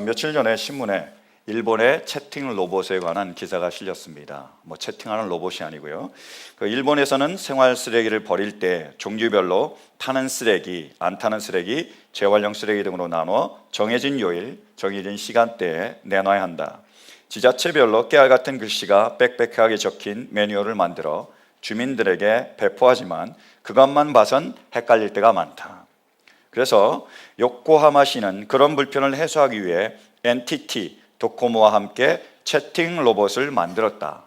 며칠 전에 신문에 일본의 채팅 로봇에 관한 기사가 실렸습니다. 채팅하는 로봇이 아니고요. 일본에서는 생활 쓰레기를 버릴 때 종류별로 타는 쓰레기, 안 타는 쓰레기, 재활용 쓰레기 등으로 나눠 정해진 요일, 정해진 시간대에 내놔야 한다. 지자체별로 깨알 같은 글씨가 빽빽하게 적힌 매뉴얼을 만들어 주민들에게 배포하지만 그것만 봐선 헷갈릴 때가 많다. 그래서 요코하마시는 그런 불편을 해소하기 위해 NTT 도코모와 함께 채팅 로봇을 만들었다.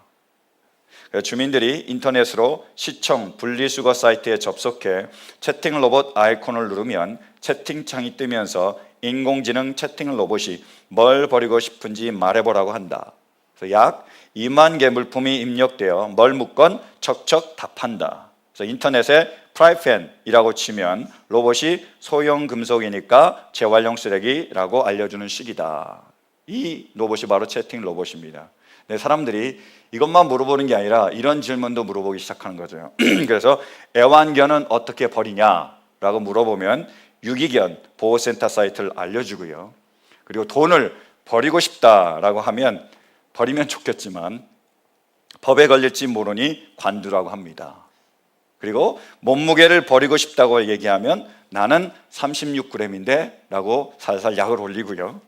주민들이 인터넷으로 시청 분리수거 사이트에 접속해 채팅 로봇 아이콘을 누르면 채팅창이 뜨면서 인공지능 채팅 로봇이 뭘 버리고 싶은지 말해보라고 한다. 그래서 약 2만 개 물품이 입력되어 뭘 묻건 척척 답한다. 그래서 인터넷에 프라이팬이라고 치면 로봇이 소형 금속이니까 재활용 쓰레기라고 알려주는 식이다. 이 로봇이 바로 채팅 로봇입니다. 사람들이 이것만 물어보는 게 아니라 이런 질문도 물어보기 시작하는 거죠. 그래서 애완견은 어떻게 버리냐라고 물어보면 유기견 보호센터 사이트를 알려주고요. 그리고 돈을 버리고 싶다라고 하면 버리면 좋겠지만 법에 걸릴지 모르니 관두라고 합니다. 그리고 몸무게를 버리고 싶다고 얘기하면 나는 36g인데 라고 살살 약을 올리고요.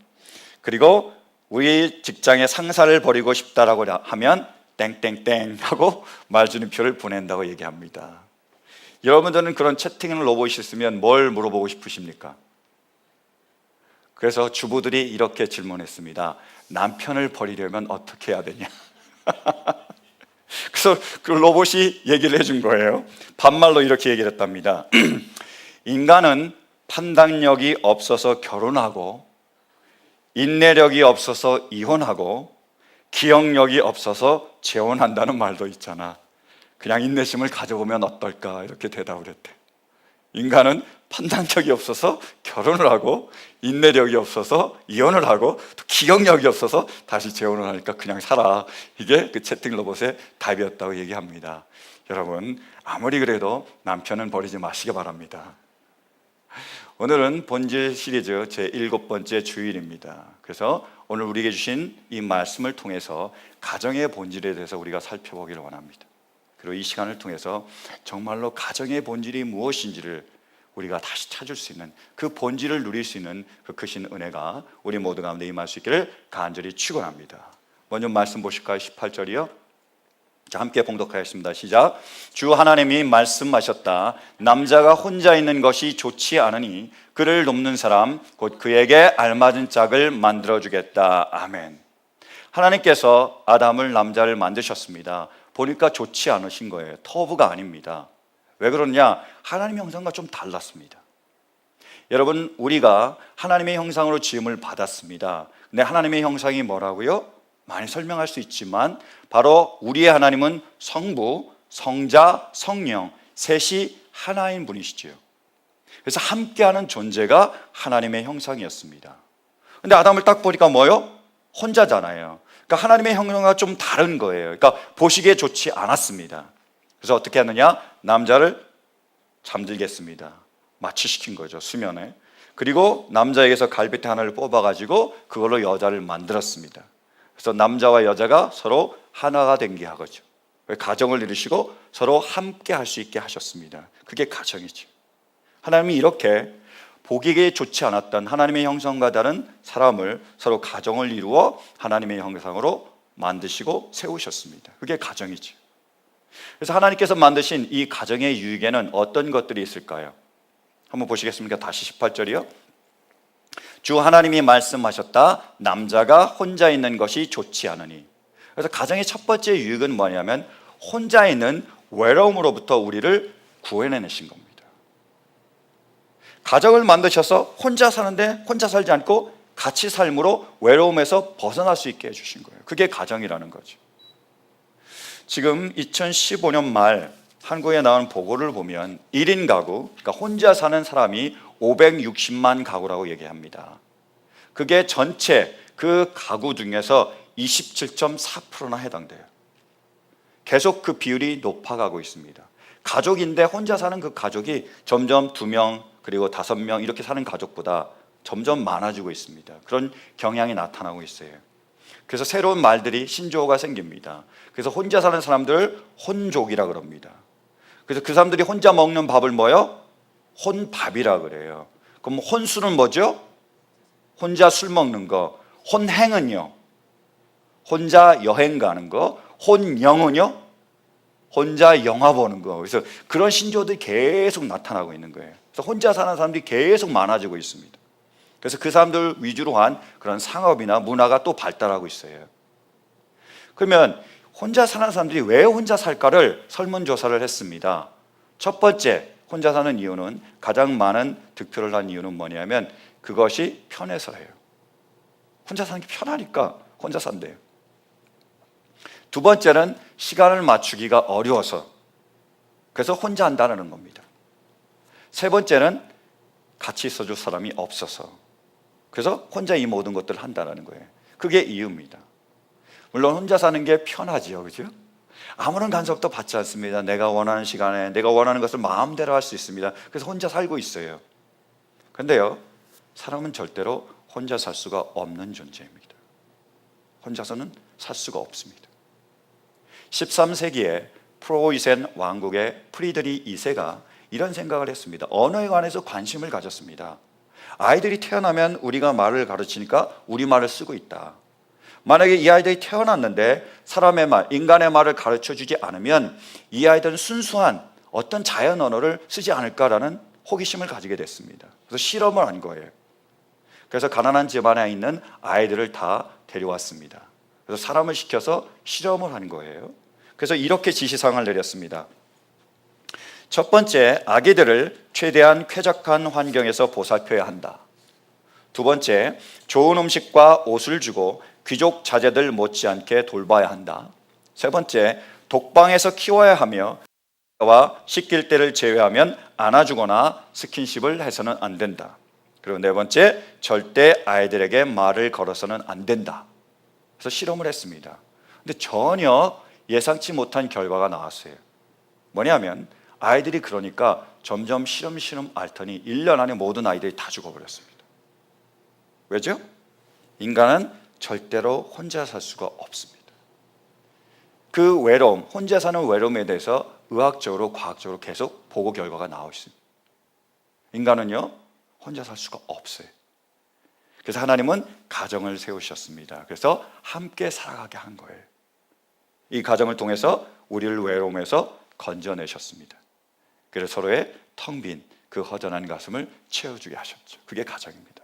그리고 우리 직장의 상사를 버리고 싶다라고 하면 땡땡땡 하고 말줄임표를 보낸다고 얘기합니다. 여러분들은 그런 채팅 로봇이 있으면 뭘 물어보고 싶으십니까? 그래서 주부들이 이렇게 질문했습니다. 남편을 버리려면 어떻게 해야 되냐? 그래서 그 로봇이 얘기를 해준 거예요. 반말로 이렇게 얘기를 했답니다. 인간은 판단력이 없어서 결혼하고 인내력이 없어서 이혼하고 기억력이 없어서 재혼한다는 말도 있잖아. 그냥 인내심을 가져보면 어떨까 이렇게 대답을 했대. 인간은 판단력이 없어서 결혼을 하고 인내력이 없어서 이혼을 하고 또 기억력이 없어서 다시 재혼을 하니까 그냥 살아. 이게 그 채팅 로봇의 답이었다고 얘기합니다. 여러분 아무리 그래도 남편은 버리지 마시기 바랍니다. 오늘은 본질 시리즈 제 7번째 주일입니다. 그래서 오늘 우리에게 주신 이 말씀을 통해서 가정의 본질에 대해서 우리가 살펴보기를 원합니다. 그리고 이 시간을 통해서 정말로 가정의 본질이 무엇인지를 우리가 다시 찾을 수 있는 그 본질을 누릴 수 있는 그 크신 은혜가 우리 모두 가운데 임할 수 있기를 간절히 축원합니다. 먼저 말씀 보실까요? 18절이요. 자, 함께 봉독하겠습니다. 시작. 주 하나님이 말씀하셨다. 남자가 혼자 있는 것이 좋지 않으니 그를 돕는 사람 곧 그에게 알맞은 짝을 만들어주겠다. 아멘. 하나님께서 아담을 남자를 만드셨습니다. 보니까 좋지 않으신 거예요. 터부가 아닙니다. 왜 그러냐? 하나님의 형상과 좀 달랐습니다. 여러분 우리가 하나님의 형상으로 지음을 받았습니다. 근데 하나님의 형상이 뭐라고요? 많이 설명할 수 있지만 바로 우리의 하나님은 성부, 성자, 성령 셋이 하나인 분이시죠. 그래서 함께하는 존재가 하나님의 형상이었습니다. 근데 아담을 딱 보니까 뭐요? 혼자잖아요. 그러니까 하나님의 형상과 좀 다른 거예요. 그러니까 보시기에 좋지 않았습니다. 그래서 어떻게 하느냐? 남자를 잠들겠습니다. 마취시킨 거죠, 수면에. 그리고 남자에게서 갈빗대 하나를 뽑아가지고 그걸로 여자를 만들었습니다. 그래서 남자와 여자가 서로 하나가 된 게 하거죠. 가정을 이루시고 서로 함께 할 수 있게 하셨습니다. 그게 가정이죠. 하나님이 이렇게 보기에 좋지 않았던 하나님의 형상과 다른 사람을 서로 가정을 이루어 하나님의 형상으로 만드시고 세우셨습니다. 그게 가정이죠. 그래서 하나님께서 만드신 이 가정의 유익에는 어떤 것들이 있을까요? 한번 보시겠습니까? 다시 18절이요. 주 하나님이 말씀하셨다. 남자가 혼자 있는 것이 좋지 않으니. 그래서 가정의 첫 번째 유익은 뭐냐면 혼자 있는 외로움으로부터 우리를 구해내신 겁니다. 가정을 만드셔서 혼자 사는데 혼자 살지 않고 같이 삶으로 외로움에서 벗어날 수 있게 해주신 거예요. 그게 가정이라는 거죠. 지금 2015년 말 한국에 나온 보고를 보면 1인 가구, 그러니까 혼자 사는 사람이 560만 가구라고 얘기합니다. 그게 전체 그 가구 중에서 27.4%나 해당돼요. 계속 그 비율이 높아가고 있습니다. 가족인데 혼자 사는 그 가족이 점점 2명 그리고 5명 이렇게 사는 가족보다 점점 많아지고 있습니다. 그런 경향이 나타나고 있어요. 그래서 새로운 말들이 신조어가 생깁니다. 그래서 혼자 사는 사람들 혼족이라 그럽니다. 그래서 그 사람들이 혼자 먹는 밥을 뭐요? 혼밥이라 그래요. 그럼 혼술은 뭐죠? 혼자 술 먹는 거. 혼행은요? 혼자 여행 가는 거. 혼영은요? 혼자 영화 보는 거. 그래서 그런 신조어들이 계속 나타나고 있는 거예요. 그래서 혼자 사는 사람들이 계속 많아지고 있습니다. 그래서 그 사람들 위주로 한 그런 상업이나 문화가 또 발달하고 있어요. 그러면 혼자 사는 사람들이 왜 혼자 살까를 설문조사를 했습니다. 첫 번째, 혼자 사는 이유는, 가장 많은 득표를 한 이유는 뭐냐면 그것이 편해서예요. 혼자 사는 게 편하니까 혼자 산대요. 두 번째는 시간을 맞추기가 어려워서, 그래서 혼자 한다는 겁니다. 세 번째는 같이 있어줄 사람이 없어서, 그래서 혼자 이 모든 것들을 한다는 거예요. 그게 이유입니다. 물론 혼자 사는 게 편하지요, 그죠? 아무런 간섭도 받지 않습니다. 내가 원하는 시간에 내가 원하는 것을 마음대로 할 수 있습니다. 그래서 혼자 살고 있어요. 그런데요, 사람은 절대로 혼자 살 수가 없는 존재입니다. 혼자서는 살 수가 없습니다. 13세기에 프로이센 왕국의 프리드리 2세가 이런 생각을 했습니다. 언어에 관해서 관심을 가졌습니다. 아이들이 태어나면 우리가 말을 가르치니까 우리말을 쓰고 있다. 만약에 이 아이들이 태어났는데 사람의 말, 인간의 말을 가르쳐주지 않으면 이 아이들은 순수한 어떤 자연 언어를 쓰지 않을까라는 호기심을 가지게 됐습니다. 그래서 실험을 한 거예요. 그래서 가난한 집안에 있는 아이들을 다 데려왔습니다. 그래서 사람을 시켜서 실험을 한 거예요. 그래서 이렇게 지시사항을 내렸습니다. 첫 번째, 아기들을 최대한 쾌적한 환경에서 보살펴야 한다. 두 번째, 좋은 음식과 옷을 주고 귀족 자제들 못지않게 돌봐야 한다. 세 번째, 독방에서 키워야 하며 와 씻길 때를 제외하면 안아주거나 스킨십을 해서는 안 된다. 그리고 네 번째, 절대 아이들에게 말을 걸어서는 안 된다. 그래서 실험을 했습니다. 근데 전혀 예상치 못한 결과가 나왔어요. 뭐냐면 아이들이 그러니까 점점 시름시름 앓더니 1년 안에 모든 아이들이 다 죽어버렸습니다. 왜죠? 인간은 절대로 혼자 살 수가 없습니다. 그 외로움, 혼자 사는 외로움에 대해서 의학적으로, 과학적으로 계속 보고 결과가 나오고 있습니다. 인간은요, 혼자 살 수가 없어요. 그래서 하나님은 가정을 세우셨습니다. 그래서 함께 살아가게 한 거예요. 이 가정을 통해서 우리를 외로움에서 건져내셨습니다. 그래서 서로의 텅 빈 그 허전한 가슴을 채워주게 하셨죠. 그게 가정입니다.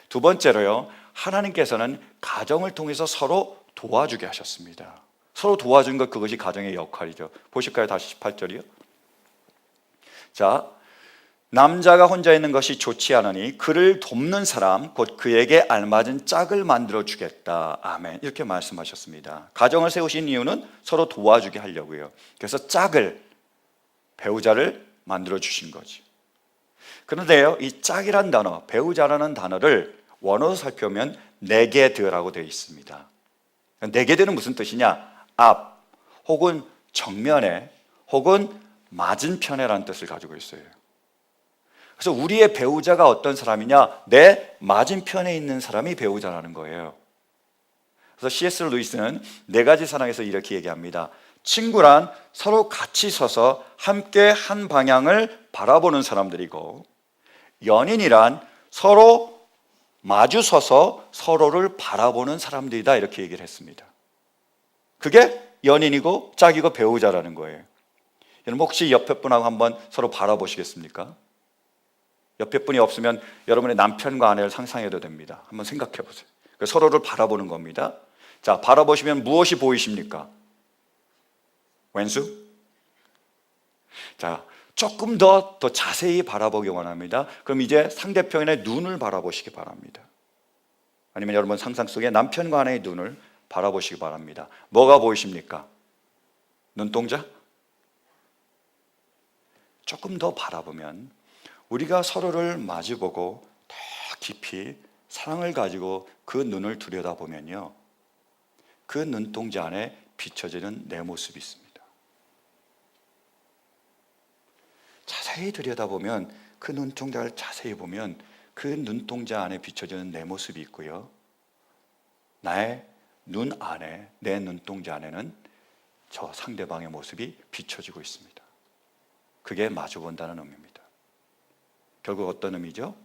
두 번째로요, 하나님께서는 가정을 통해서 서로 도와주게 하셨습니다. 서로 도와준 것, 그것이 가정의 역할이죠. 보실까요? 다시 18절이요. 자, 남자가 혼자 있는 것이 좋지 않으니 그를 돕는 사람 곧 그에게 알맞은 짝을 만들어 주겠다. 아멘. 이렇게 말씀하셨습니다. 가정을 세우신 이유는 서로 도와주게 하려고요. 그래서 짝을, 배우자를 만들어 주신 거죠. 그런데요, 이 짝이란 단어, 배우자라는 단어를 원어로 살펴보면 네게드라고 되어 있습니다. 네게드는 무슨 뜻이냐? 앞, 혹은 정면에, 혹은 맞은편에라는 뜻을 가지고 있어요. 그래서 우리의 배우자가 어떤 사람이냐? 내 맞은편에 있는 사람이 배우자라는 거예요. 그래서 C.S. 루이스는 네 가지 사랑에서 이렇게 얘기합니다. 친구란 서로 같이 서서 함께 한 방향을 바라보는 사람들이고, 연인이란 서로 마주 서서 서로를 바라보는 사람들이다, 이렇게 얘기를 했습니다. 그게 연인이고 짝이고 배우자라는 거예요. 여러분 혹시 옆에 분하고 한번 서로 바라보시겠습니까? 옆에 분이 없으면 여러분의 남편과 아내를 상상해도 됩니다. 한번 생각해 보세요. 서로를 바라보는 겁니다. 자, 바라보시면 무엇이 보이십니까? 왼수? 자, 조금 더 자세히 바라보기 원합니다. 그럼 이제 상대편의 눈을 바라보시기 바랍니다. 아니면 여러분 상상 속에 남편과 아내의 눈을 바라보시기 바랍니다. 뭐가 보이십니까? 눈동자? 조금 더 바라보면 우리가 서로를 마주보고 더 깊이 사랑을 가지고 그 눈을 들여다보면요, 그 눈동자 안에 비춰지는 내 모습이 있습니다. 자세히 들여다보면, 그 눈동자를 자세히 보면 그 눈동자 안에 비춰지는 내 모습이 있고요, 나의 눈 안에, 내 눈동자 안에는 저 상대방의 모습이 비춰지고 있습니다. 그게 마주본다는 의미입니다. 결국 어떤 의미죠?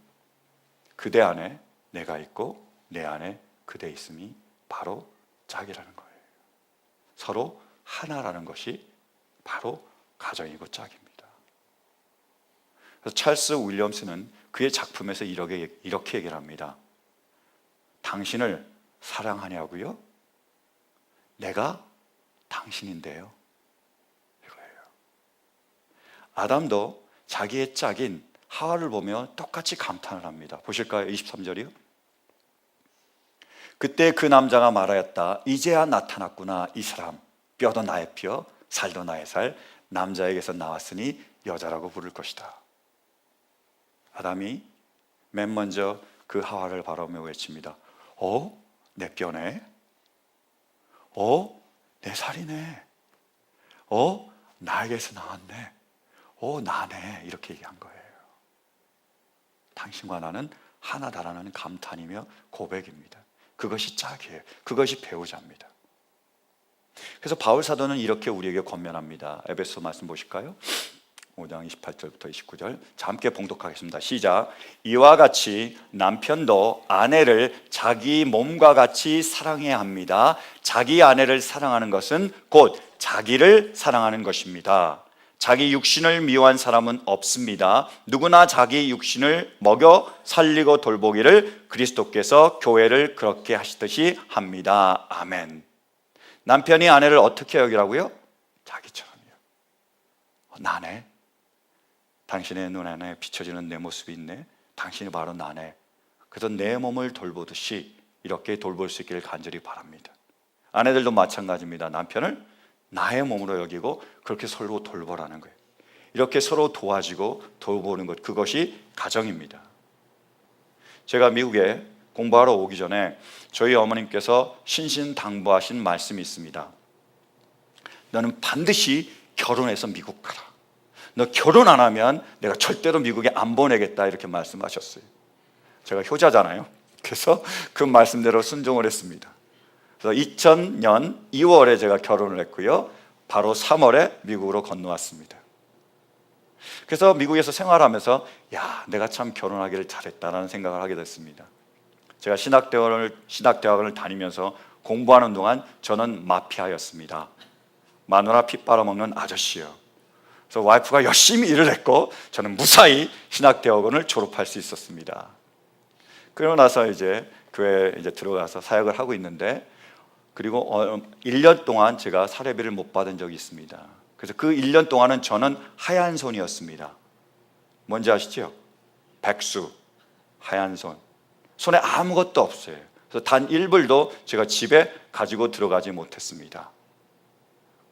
그대 안에 내가 있고 내 안에 그대 있음이 바로 짝이라는 거예요. 서로 하나라는 것이 바로 가정이고 짝입니다. 그래서 찰스 윌리엄스는 그의 작품에서 이렇게 얘기를 합니다. 당신을 사랑하냐고요? 내가 당신인데요. 이거예요. 아담도 자기의 짝인 하와를 보며 똑같이 감탄을 합니다. 보실까요? 23절이요. 그때 그 남자가 말하였다. 이제야 나타났구나. 이 사람, 뼈도 나의 뼈, 살도 나의 살, 남자에게서 나왔으니 여자라고 부를 것이다. 아담이 맨 먼저 그 하와를 바라보며 외칩니다. 내 뼈네. 내 살이네. 나에게서 나왔네. 나네. 이렇게 얘기한 거예요. 당신과 나는 하나다라는 감탄이며 고백입니다. 그것이 짝이에요. 그것이 배우자입니다. 그래서 바울 사도는 이렇게 우리에게 권면합니다. 에베소 말씀 보실까요? 5장 28절부터 29절. 자, 함께 봉독하겠습니다. 시작. 이와 같이 남편도 아내를 자기 몸과 같이 사랑해야 합니다. 자기 아내를 사랑하는 것은 곧 자기를 사랑하는 것입니다. 자기 육신을 미워한 사람은 없습니다. 누구나 자기 육신을 먹여 살리고 돌보기를 그리스도께서 교회를 그렇게 하시듯이 합니다. 아멘. 남편이 아내를 어떻게 여기라고요? 자기처럼요. 나네. 당신의 눈 안에 비춰지는 내 모습이 있네. 당신이 바로 나네. 그래서 내 몸을 돌보듯이 이렇게 돌볼 수 있기를 간절히 바랍니다. 아내들도 마찬가지입니다. 남편을 나의 몸으로 여기고 그렇게 서로 돌보라는 거예요. 이렇게 서로 도와주고 돌보는 것, 그것이 가정입니다. 제가 미국에 공부하러 오기 전에 저희 어머님께서 신신당부하신 말씀이 있습니다. 너는 반드시 결혼해서 미국 가라. 너 결혼 안 하면 내가 절대로 미국에 안 보내겠다, 이렇게 말씀하셨어요. 제가 효자잖아요. 그래서 그 말씀대로 순종을 했습니다. 그래서 2000년 2월에 제가 결혼을 했고요, 바로 3월에 미국으로 건너왔습니다. 그래서 미국에서 생활하면서 내가 참 결혼하기를 잘했다라는 생각을 하게 됐습니다. 제가 신학대학원을 다니면서 공부하는 동안 저는 마피아였습니다. 마누라 피 빨아먹는 아저씨요. 그래서 와이프가 열심히 일을 했고 저는 무사히 신학대학원을 졸업할 수 있었습니다. 그러고 나서 이제 교회에 들어가서 사역을 하고 있는데, 그리고 1년 동안 제가 사례비를 못 받은 적이 있습니다. 그래서 그 1년 동안은 저는 하얀 손이었습니다. 뭔지 아시죠? 백수, 하얀 손. 손에 아무것도 없어요. 그래서 단 1불도 제가 집에 가지고 들어가지 못했습니다.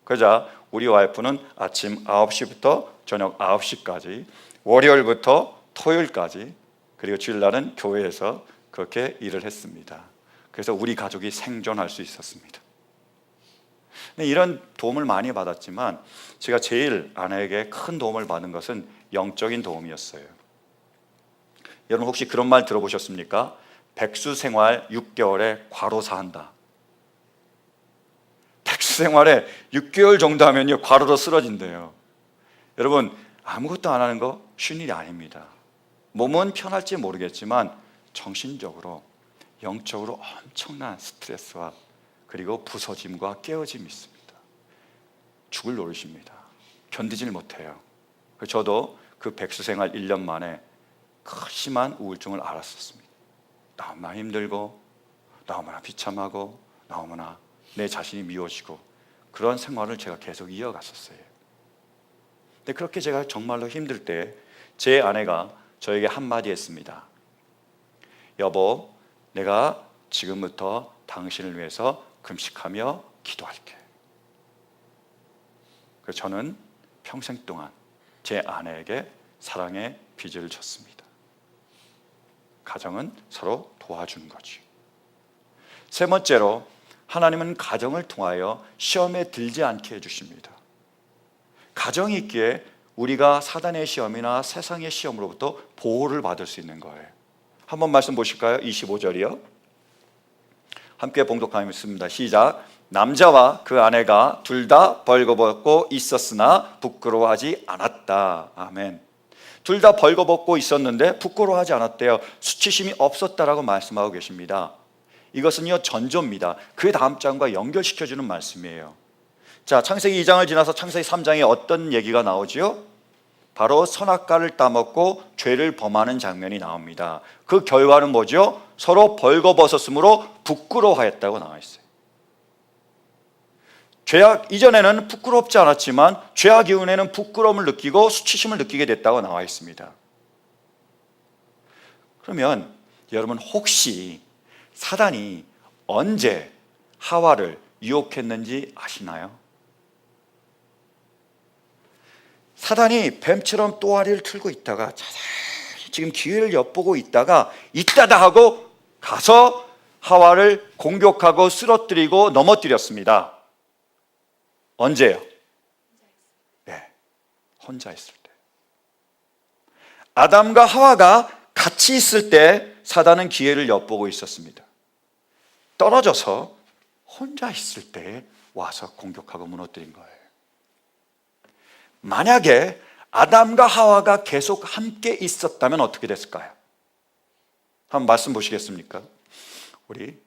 그러자 우리 와이프는 아침 9시부터 저녁 9시까지, 월요일부터 토요일까지, 그리고 주일날은 교회에서 그렇게 일을 했습니다. 그래서 우리 가족이 생존할 수 있었습니다. 이런 도움을 많이 받았지만 제가 제일 아내에게 큰 도움을 받은 것은 영적인 도움이었어요. 여러분 혹시 그런 말 들어보셨습니까? 백수 생활 6개월에 과로사한다. 백수 생활에 6개월 정도 하면요, 과로로 쓰러진대요. 여러분, 아무것도 안 하는 거 쉬운 일이 아닙니다. 몸은 편할지 모르겠지만 정신적으로, 영적으로 엄청난 스트레스와 그리고 부서짐과 깨어짐이 있습니다. 죽을 노릇입니다. 견디질 못해요. 저도 그 백수 생활 1년 만에 심한 우울증을 앓았었습니다. 너무나 힘들고 너무나 비참하고 너무나 내 자신이 미워지고 그런 생활을 제가 계속 이어갔었어요. 근데 그렇게 제가 정말로 힘들 때 제 아내가 저에게 한마디 했습니다. 여보, 내가 지금부터 당신을 위해서 금식하며 기도할게. 그래서 저는 평생 동안 제 아내에게 사랑의 빚을 졌습니다. 가정은 서로 도와주는 거죠. 세 번째로, 하나님은 가정을 통하여 시험에 들지 않게 해주십니다. 가정이 있기에 우리가 사단의 시험이나 세상의 시험으로부터 보호를 받을 수 있는 거예요. 한번 말씀 보실까요? 25절이요. 함께 봉독하겠습니다. 시작. 남자와 그 아내가 둘 다 벌거벗고 있었으나 부끄러워하지 않았다. 아멘. 둘 다 벌거벗고 있었는데 부끄러워하지 않았대요. 수치심이 없었다라고 말씀하고 계십니다. 이것은요 전조입니다. 그 다음 장과 연결시켜주는 말씀이에요. 자, 창세기 2장을 지나서 창세기 3장에 어떤 얘기가 나오지요? 바로 선악과를 따먹고 죄를 범하는 장면이 나옵니다. 그 결과는 뭐죠? 서로 벌거벗었으므로 부끄러워하였다고 나와 있어요. 죄악 이전에는 부끄럽지 않았지만 죄악 이후에는 부끄러움을 느끼고 수치심을 느끼게 됐다고 나와 있습니다. 그러면 여러분 혹시 사단이 언제 하와를 유혹했는지 아시나요? 사단이 뱀처럼 또아리를 틀고 있다가 자세히 지금 기회를 엿보고 있다가 이따다 하고 가서 하와를 공격하고 쓰러뜨리고 넘어뜨렸습니다. 언제요? 네, 혼자 있을 때. 아담과 하와가 같이 있을 때 사단은 기회를 엿보고 있었습니다. 떨어져서 혼자 있을 때 와서 공격하고 무너뜨린 거예요. 만약에 아담과 하와가 계속 함께 있었다면 어떻게 됐을까요? 한번 말씀 보시겠습니까? 우리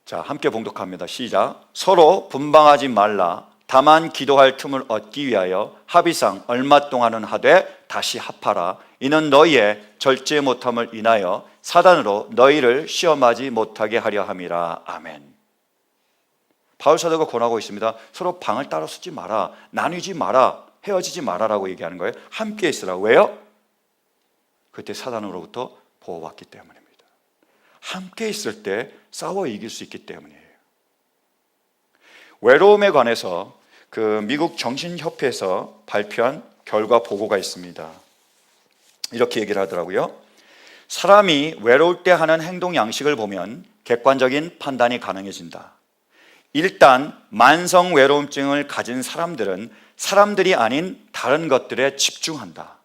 자, 함께 봉독합니다. 시작. 서로 분방하지 말라. 다만 기도할 틈을 얻기 위하여 합의상 얼마 동안은 하되 다시 합하라. 이는 너희의 절제 못함을 인하여 사단으로 너희를 시험하지 못하게 하려 함이라. 아멘. 바울 사도가 권하고 있습니다. 서로 방을 따로 쓰지 마라. 나뉘지 마라. 헤어지지 마라라고 얘기하는 거예요. 함께 있으라. 왜요? 그때 사단으로부터 보호받기 때문입니다. 함께 있을 때 싸워 이길 수 있기 때문이에요. 외로움에 관해서 그 미국 정신협회에서 발표한 결과 보고가 있습니다. 이렇게 얘기를 하더라고요. 사람이 외로울 때 하는 행동 양식을 보면 객관적인 판단이 가능해진다. 일단 만성 외로움증을 가진 사람들은 사람들이 아닌 다른 것들에 집중한다.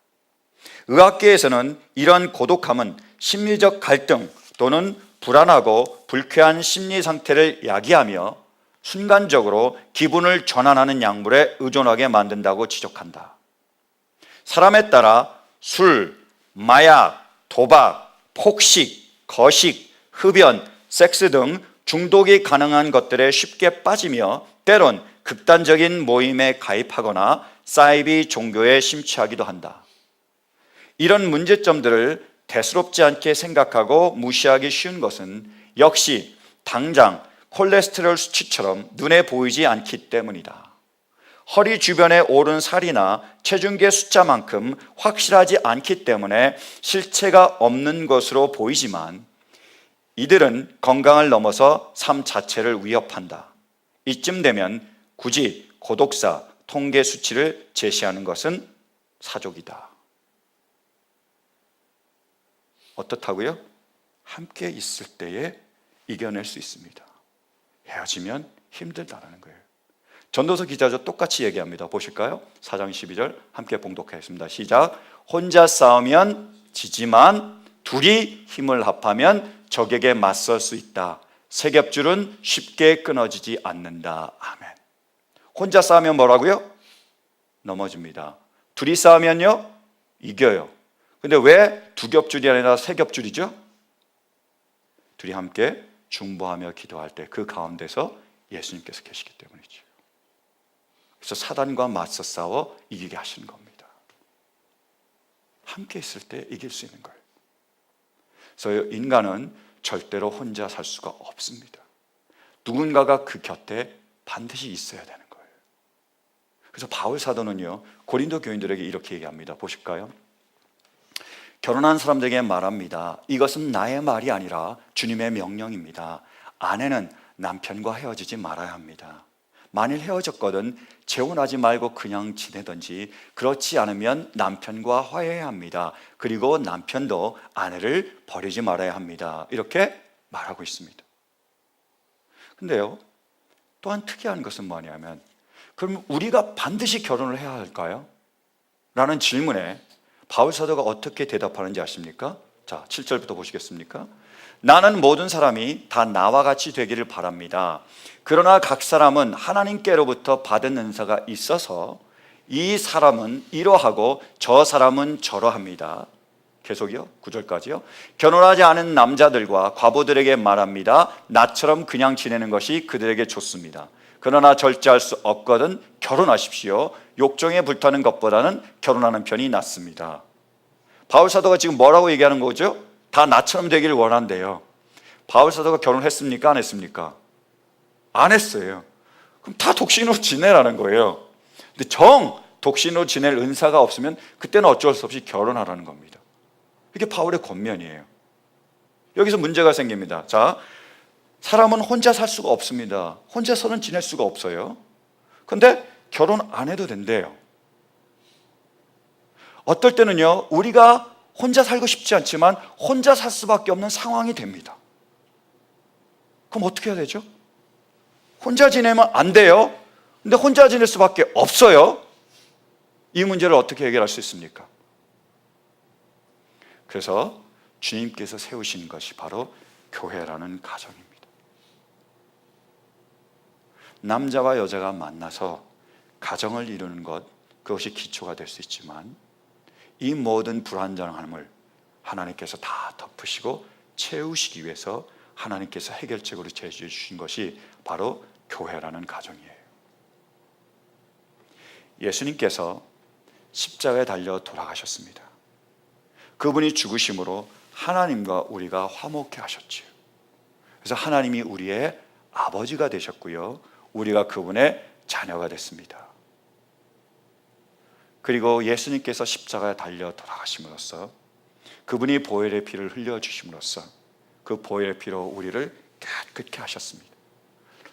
의학계에서는 이런 고독함은 심리적 갈등 또는 불안하고 불쾌한 심리 상태를 야기하며 순간적으로 기분을 전환하는 약물에 의존하게 만든다고 지적한다. 사람에 따라 술, 마약, 도박, 폭식, 거식, 흡연, 섹스 등 중독이 가능한 것들에 쉽게 빠지며 때론 극단적인 모임에 가입하거나 사이비 종교에 심취하기도 한다. 이런 문제점들을 대수롭지 않게 생각하고 무시하기 쉬운 것은 역시 당장 콜레스테롤 수치처럼 눈에 보이지 않기 때문이다. 허리 주변에 오른 살이나 체중계 숫자만큼 확실하지 않기 때문에 실체가 없는 것으로 보이지만 이들은 건강을 넘어서 삶 자체를 위협한다. 이쯤 되면 굳이 고독사 통계 수치를 제시하는 것은 사족이다. 어떻다고요? 함께 있을 때에 이겨낼 수 있습니다. 헤어지면 힘들다라는 거예요. 전도서 기자도 똑같이 얘기합니다. 보실까요? 4장 12절 함께 봉독하겠습니다. 시작. 혼자 싸우면 지지만 둘이 힘을 합하면 적에게 맞설 수 있다. 세 겹줄은 쉽게 끊어지지 않는다. 아멘. 혼자 싸우면 뭐라고요? 넘어집니다. 둘이 싸우면요? 이겨요. 근데 왜 두 겹줄이 아니라 세 겹줄이죠? 둘이 함께 중보하며 기도할 때 그 가운데서 예수님께서 계시기 때문이죠. 그래서 사단과 맞서 싸워 이기게 하시는 겁니다. 함께 있을 때 이길 수 있는 거예요. 그래서 인간은 절대로 혼자 살 수가 없습니다. 누군가가 그 곁에 반드시 있어야 되는 거예요. 그래서 바울 사도는요 고린도 교인들에게 이렇게 얘기합니다. 보실까요? 결혼한 사람들에게 말합니다. 이것은 나의 말이 아니라 주님의 명령입니다. 아내는 남편과 헤어지지 말아야 합니다. 만일 헤어졌거든 재혼하지 말고 그냥 지내든지 그렇지 않으면 남편과 화해해야 합니다. 그리고 남편도 아내를 버리지 말아야 합니다. 이렇게 말하고 있습니다. 근데요 또한 특이한 것은 뭐냐면 그럼 우리가 반드시 결혼을 해야 할까요? 라는 질문에 바울 사도가 어떻게 대답하는지 아십니까? 자, 7절부터 보시겠습니까? 나는 모든 사람이 다 나와 같이 되기를 바랍니다. 그러나 각 사람은 하나님께로부터 받은 은사가 있어서 이 사람은 이러하고 저 사람은 저러합니다. 계속이요. 9절까지요. 결혼하지 않은 남자들과 과부들에게 말합니다. 나처럼 그냥 지내는 것이 그들에게 좋습니다. 그러나 절제할 수 없거든 결혼하십시오. 욕정에 불타는 것보다는 결혼하는 편이 낫습니다. 바울 사도가 지금 뭐라고 얘기하는 거죠? 다 나처럼 되기를 원한대요. 바울 사도가 결혼했습니까? 안 했습니까? 안 했어요. 그럼 다 독신으로 지내라는 거예요. 근데 독신으로 지낼 은사가 없으면 그때는 어쩔 수 없이 결혼하라는 겁니다. 이게 바울의 권면이에요. 여기서 문제가 생깁니다. 자, 사람은 혼자 살 수가 없습니다. 혼자서는 지낼 수가 없어요. 근데 결혼 안 해도 된대요. 어떨 때는요, 우리가 혼자 살고 싶지 않지만 혼자 살 수밖에 없는 상황이 됩니다. 그럼 어떻게 해야 되죠? 혼자 지내면 안 돼요. 근데 혼자 지낼 수밖에 없어요. 이 문제를 어떻게 해결할 수 있습니까? 그래서 주님께서 세우신 것이 바로 교회라는 가정입니다. 남자와 여자가 만나서 가정을 이루는 것, 그것이 기초가 될 수 있지만 이 모든 불안정함을 하나님께서 다 덮으시고 채우시기 위해서 하나님께서 해결책으로 제시해 주신 것이 바로 교회라는 가정이에요. 예수님께서 십자가에 달려 돌아가셨습니다. 그분이 죽으심으로 하나님과 우리가 화목케 하셨지요. 그래서 하나님이 우리의 아버지가 되셨고요, 우리가 그분의 자녀가 됐습니다. 그리고 예수님께서 십자가에 달려 돌아가심으로써 그분이 보혈의 피를 흘려주심으로써 그 보혈의 피로 우리를 깨끗게 하셨습니다.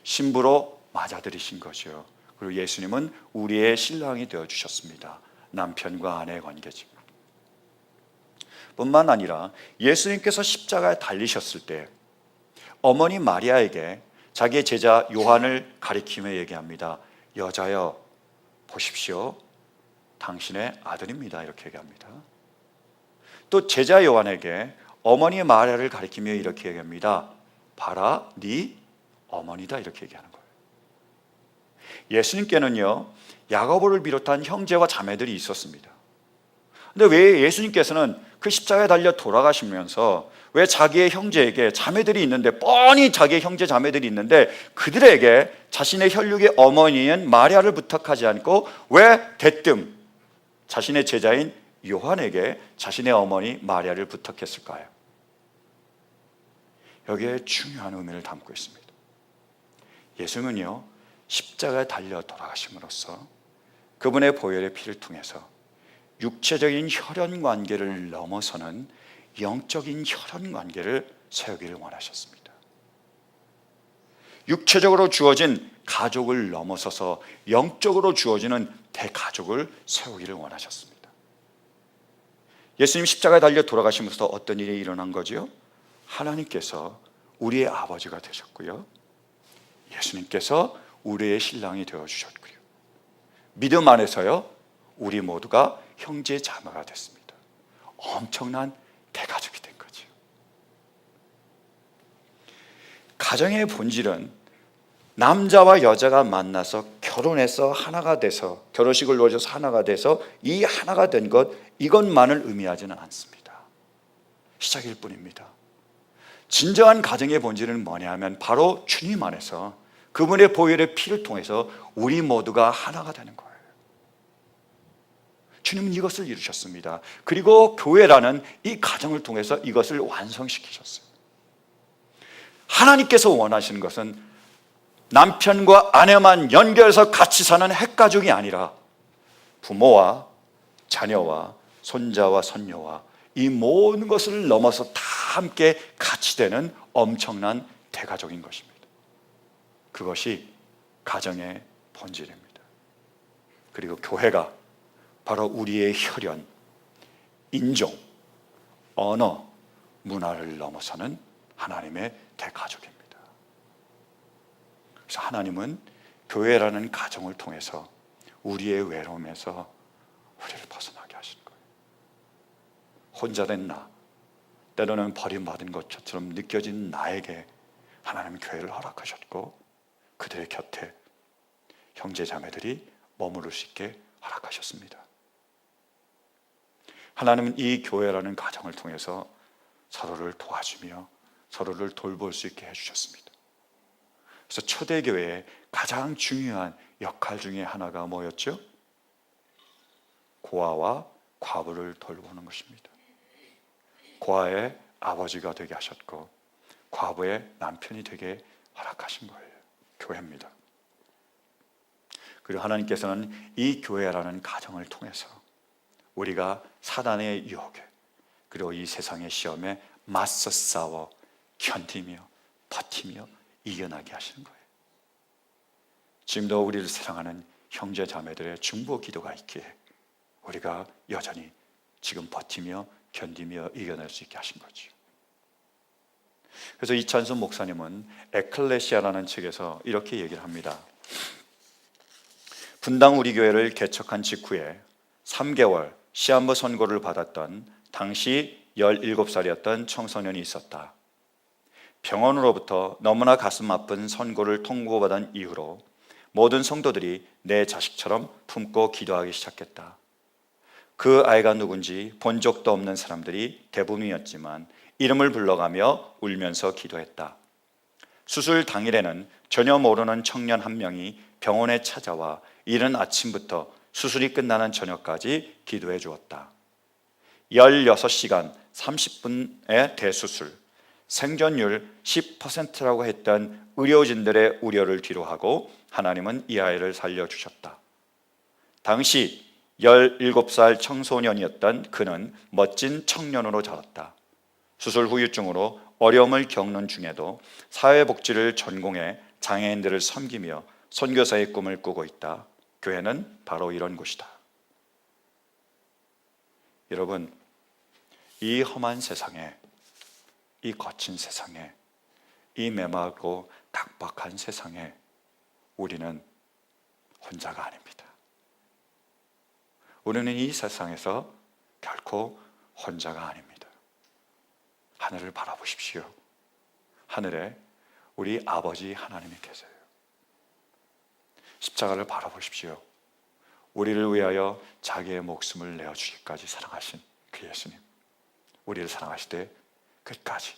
신부로 맞아들이신 거죠. 그리고 예수님은 우리의 신랑이 되어주셨습니다. 남편과 아내의 관계죠. 뿐만 아니라 예수님께서 십자가에 달리셨을 때 어머니 마리아에게 자기의 제자 요한을 가리키며 얘기합니다. 여자여 보십시오, 당신의 아들입니다. 이렇게 얘기합니다. 또 제자 요한에게 어머니 마리아를 가리키며 이렇게 얘기합니다. 봐라, 네 어머니다. 이렇게 얘기하는 거예요. 예수님께는요, 야고보를 비롯한 형제와 자매들이 있었습니다. 근데 왜 예수님께서는 그 십자가에 달려 돌아가시면서 왜 자기의 형제에게 자매들이 있는데, 뻔히 자기의 형제 자매들이 있는데 그들에게 자신의 혈육의 어머니인 마리아를 부탁하지 않고 왜 대뜸 자신의 제자인 요한에게 자신의 어머니 마리아를 부탁했을까요? 여기에 중요한 의미를 담고 있습니다. 예수님은요, 십자가에 달려 돌아가심으로써 그분의 보혈의 피를 통해서 육체적인 혈연 관계를 넘어서는 영적인 혈연 관계를 세우기를 원하셨습니다. 육체적으로 주어진 가족을 넘어서서 영적으로 주어지는 대가족을 세우기를 원하셨습니다. 예수님 십자가에 달려 돌아가시면서 어떤 일이 일어난 거죠? 하나님께서 우리의 아버지가 되셨고요, 예수님께서 우리의 신랑이 되어주셨고요, 믿음 안에서요, 우리 모두가 형제 자매가 됐습니다. 엄청난 대가족이 된 거죠. 가정의 본질은 남자와 여자가 만나서 결혼해서 하나가 돼서, 결혼식을 올려서 하나가 돼서 이 하나가 된 것, 이것만을 의미하지는 않습니다. 시작일 뿐입니다. 진정한 가정의 본질은 뭐냐 하면 바로 주님 안에서 그분의 보혈의 피를 통해서 우리 모두가 하나가 되는 거예요. 주님은 이것을 이루셨습니다. 그리고 교회라는 이 가정을 통해서 이것을 완성시키셨어요. 하나님께서 원하시는 것은 남편과 아내만 연결해서 같이 사는 핵가족이 아니라 부모와 자녀와 손자와 손녀와 이 모든 것을 넘어서 다 함께 같이 되는 엄청난 대가족인 것입니다. 그것이 가정의 본질입니다. 그리고 교회가 바로 우리의 혈연, 인종, 언어, 문화를 넘어서는 하나님의 대가족입니다. 그래서 하나님은 교회라는 가정을 통해서 우리의 외로움에서 우리를 벗어나게 하시는 거예요. 혼자 된 나, 때로는 버림받은 것처럼 느껴진 나에게 하나님은 교회를 허락하셨고 그들의 곁에 형제 자매들이 머무를 수 있게 허락하셨습니다. 하나님은 이 교회라는 가정을 통해서 서로를 도와주며 서로를 돌볼 수 있게 해주셨습니다. 그래서 초대교회의 가장 중요한 역할 중에 하나가 뭐였죠? 고아와 과부를 돌보는 것입니다. 고아의 아버지가 되게 하셨고 과부의 남편이 되게 허락하신 거예요. 교회입니다. 그리고 하나님께서는 이 교회라는 가정을 통해서 우리가 사단의 유혹에 그리고 이 세상의 시험에 맞서 싸워 견디며 버티며 이겨나게 하시는 거예요. 지금도 우리를 사랑하는 형제 자매들의 중보 기도가 있기에 우리가 여전히 지금 버티며 견디며 이겨낼 수 있게 하신 거죠. 그래서 이찬순 목사님은 에클레시아라는 책에서 이렇게 얘기를 합니다. 분당 우리 교회를 개척한 직후에 3개월 시한부 선고를 받았던 당시 17살이었던 청소년이 있었다. 병원으로부터 너무나 가슴 아픈 선고를 통보받은 이후로 모든 성도들이 내 자식처럼 품고 기도하기 시작했다. 그 아이가 누군지 본 적도 없는 사람들이 대부분이었지만 이름을 불러가며 울면서 기도했다. 수술 당일에는 전혀 모르는 청년 한 명이 병원에 찾아와 이른 아침부터 수술이 끝나는 저녁까지 기도해 주었다. 16시간 30분의 대수술, 생존율 10%라고 했던 의료진들의 우려를 뒤로하고 하나님은 이 아이를 살려주셨다. 당시 17살 청소년이었던 그는 멋진 청년으로 자랐다. 수술 후유증으로 어려움을 겪는 중에도 사회복지를 전공해 장애인들을 섬기며 선교사의 꿈을 꾸고 있다. 교회는 바로 이런 곳이다. 여러분, 이 험한 세상에, 이 거친 세상에, 이 메마르고 각박한 세상에 우리는 혼자가 아닙니다. 우리는 이 세상에서 결코 혼자가 아닙니다. 하늘을 바라보십시오. 하늘에 우리 아버지 하나님이 계세요. 십자가를 바라보십시오. 우리를 위하여 자기의 목숨을 내어주기까지 사랑하신 그 예수님, 우리를 사랑하실 때 끝까지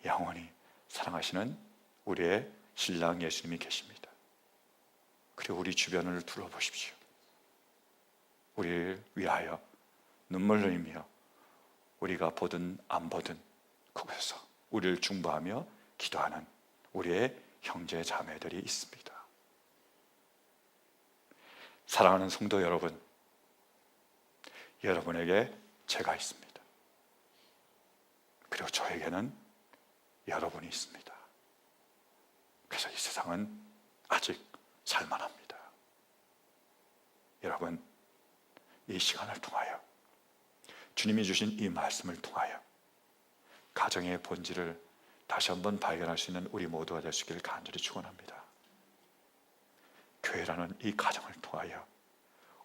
영원히 사랑하시는 우리의 신랑 예수님이 계십니다. 그리고 우리 주변을 둘러보십시오. 우리를 위하여 눈물 흘리며 우리가 보든 안 보든 그곳에서 우리를 중보하며 기도하는 우리의 형제 자매들이 있습니다. 사랑하는 성도 여러분, 여러분에게 제가 있습니다. 그리고 저에게는 여러분이 있습니다. 그래서 이 세상은 아직 살만합니다. 여러분, 이 시간을 통하여 주님이 주신 이 말씀을 통하여 가정의 본질을 다시 한번 발견할 수 있는 우리 모두가 될 수 있기를 간절히 축원합니다. 교회라는 이 가정을 통하여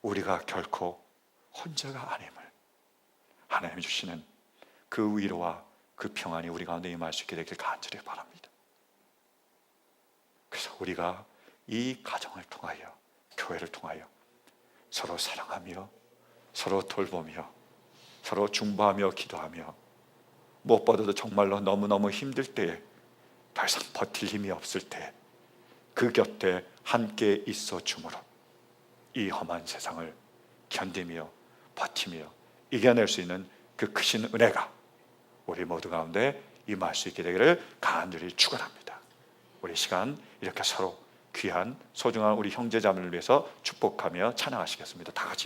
우리가 결코 혼자가 아님을 하나님이 주시는 그 위로와 그 평안이 우리 가운데 임할 수 있게 되길 간절히 바랍니다. 그래서 우리가 이 가정을 통하여, 교회를 통하여 서로 사랑하며 서로 돌보며 서로 중보하며 기도하며 무엇보다도 정말로 너무너무 힘들 때에 더 이상 버틸 힘이 없을 때 그 곁에 함께 있어 주므로 이 험한 세상을 견디며 버티며 이겨낼 수 있는 그 크신 은혜가 우리 모두 가운데 임할 수 있게 되기를 간절히 축원합니다. 우리 시간 이렇게 서로 귀한 소중한 우리 형제자매를 위해서 축복하며 찬양하시겠습니다. 다 같이